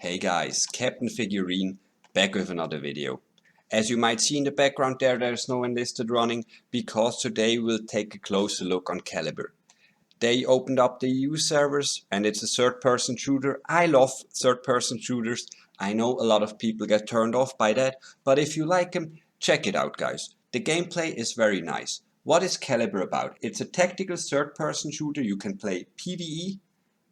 Hey guys, Captain Figurine back with another video. As you might see in the background there's no Enlisted running because today we'll take a closer look on Caliber. They opened up the EU servers and it's a third-person shooter. I love third-person shooters. I know a lot of people get turned off by that, but if you like them, check it out guys. The gameplay is very nice. What is Caliber about? It's a tactical third-person shooter. You can play PVE,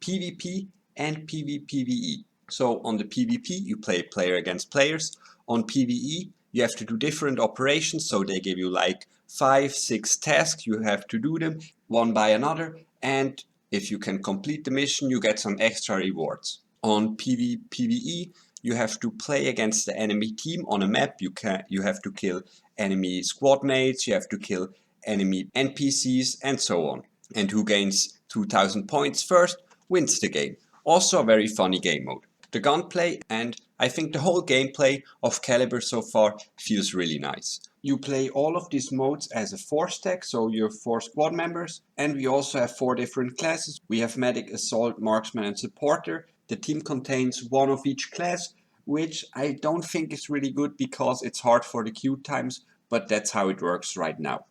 PVP and PVPVE. So on the PvP you play player against players. On PvE you have to do different operations, so they give you like 5-6 tasks, you have to do them one by another, and if you can complete the mission you get some extra rewards. On PvPVE you have to play against the enemy team on a map. You have to kill enemy squad mates, you have to kill enemy NPCs and so on. And who gains 2000 points first wins the game. Also a very funny game mode. The gunplay and I think the whole gameplay of Caliber so far feels really nice. You play all of these modes as a 4-stack, so you're 4 squad members, and we also have 4 different classes. We have Medic, Assault, Marksman and Supporter. The team contains one of each class, which I don't think is really good because it's hard for the queue times, but that's how it works right now.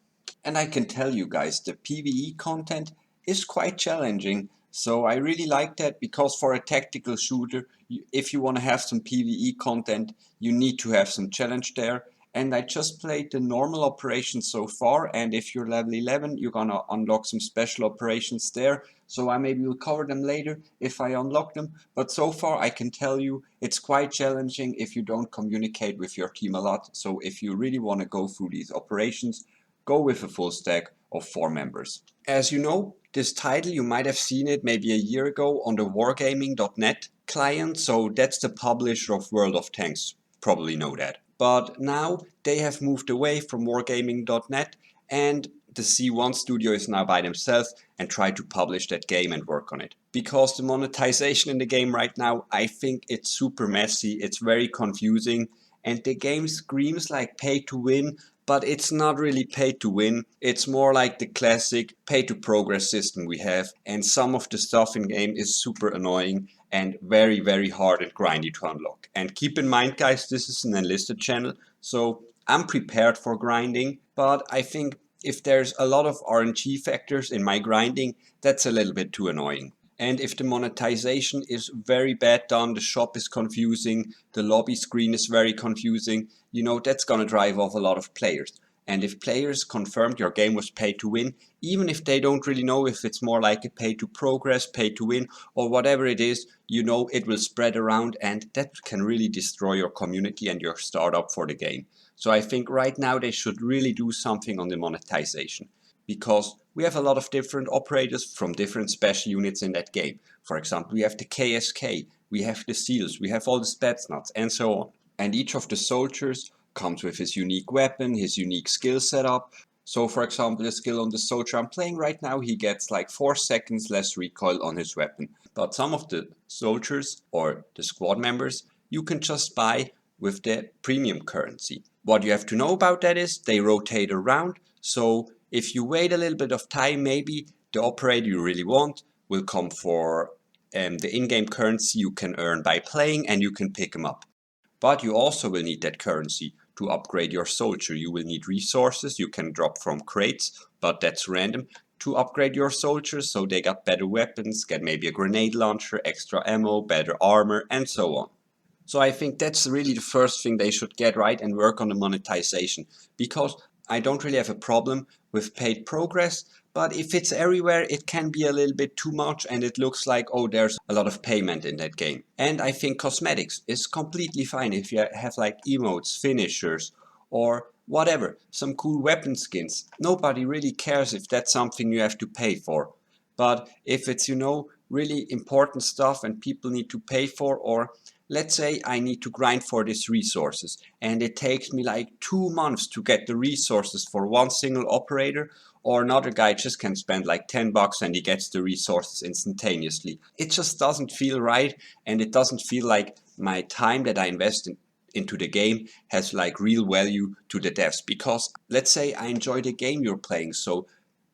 And I can tell you guys, the PvE content is quite challenging. So I really like that because for a tactical shooter, if you want to have some PvE content, you need to have some challenge there. And I just played the normal operations so far, and if you're level 11, you're gonna unlock some special operations there. So I maybe will cover them later if I unlock them. But so far I can tell you it's quite challenging if you don't communicate with your team a lot. So if you really want to go through these operations, go with a full stack of 4 members. As you know, this title, you might have seen it maybe a year ago on the wargaming.net client, so that's the publisher of World of Tanks, probably know that. But now they have moved away from wargaming.net and the C1 studio is now by themselves and try to publish that game and work on it. Because the monetization in the game right now, I think it's super messy, it's very confusing, and the game screams like pay to win, but it's not really pay to win. It's more like the classic pay to progress system we have, and some of the stuff in game is super annoying and very hard and grindy to unlock. And keep in mind guys, this is an Enlisted channel, so I'm prepared for grinding, but I think if there's a lot of RNG factors in my grinding, that's a little bit too annoying. And if the monetization is very bad done, the shop is confusing, the lobby screen is very confusing, you know, that's gonna drive off a lot of players. And if players confirmed your game was pay to win, even if they don't really know if it's more like a pay to progress, pay to win, or whatever it is, you know, it will spread around and that can really destroy your community and your startup for the game. So I think right now they should really do something on the monetization, because we have a lot of different operators from different special units in that game. For example, we have the KSK, we have the SEALs, we have all the Spetsnaz and so on. And each of the soldiers comes with his unique weapon, his unique skill setup. So for example, the skill on the soldier I'm playing right now, he gets like 4 seconds less recoil on his weapon. But some of the soldiers or the squad members, you can just buy with the premium currency. What you have to know about that is they rotate around, so if you wait a little bit of time, maybe the operator you really want will come for the in-game currency you can earn by playing and you can pick them up. But you also will need that currency to upgrade your soldier. You will need resources you can drop from crates, but that's random, to upgrade your soldiers so they got better weapons, get maybe a grenade launcher, extra ammo, better armor and so on. So I think that's really the first thing they should get right and work on the monetization, because I don't really have a problem with paid progress, but if it's everywhere it can be a little bit too much and it looks like, oh, there's a lot of payment in that game. And I think cosmetics is completely fine if you have like emotes, finishers or whatever, some cool weapon skins. Nobody really cares if that's something you have to pay for. But if it's, you know, really important stuff and people need to pay for, or let's say I need to grind for these resources and it takes me like 2 months to get the resources for one single operator, or another guy just can spend like 10 bucks and he gets the resources instantaneously. It just doesn't feel right, and it doesn't feel like my time that I invest into the game has like real value to the devs. Because let's say I enjoy the game you're playing, so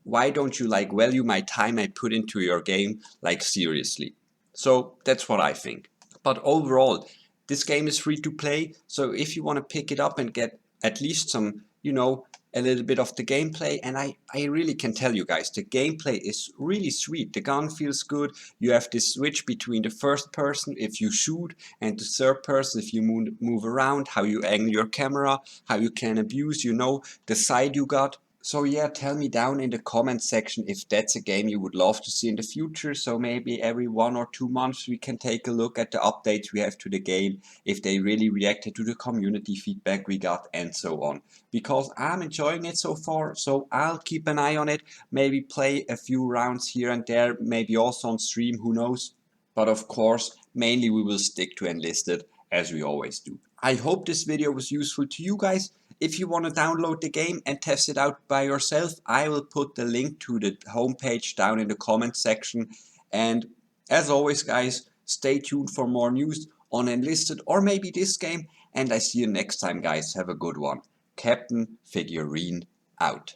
why don't you like value my time I put into your game like seriously? So that's what I think. But overall, this game is free to play, so if you want to pick it up and get at least some, a little bit of the gameplay, and I really can tell you guys, the gameplay is really sweet. The gun feels good. You have this switch between the first person if you shoot and the third person if you move around, how you angle your camera, how you can abuse, the side you got. So yeah, tell me down in the comment section if that's a game you would love to see in the future. So maybe every 1 or 2 months we can take a look at the updates we have to the game, if they really reacted to the community feedback we got and so on. Because I'm enjoying it so far, so I'll keep an eye on it, maybe play a few rounds here and there, maybe also on stream, who knows. But of course, mainly we will stick to Enlisted as we always do. I hope this video was useful to you guys. If you want to download the game and test it out by yourself, I will put the link to the homepage down in the comment section. And as always guys, stay tuned for more news on Enlisted or maybe this game. And I see you next time guys. Have a good one. Captain Figurine out.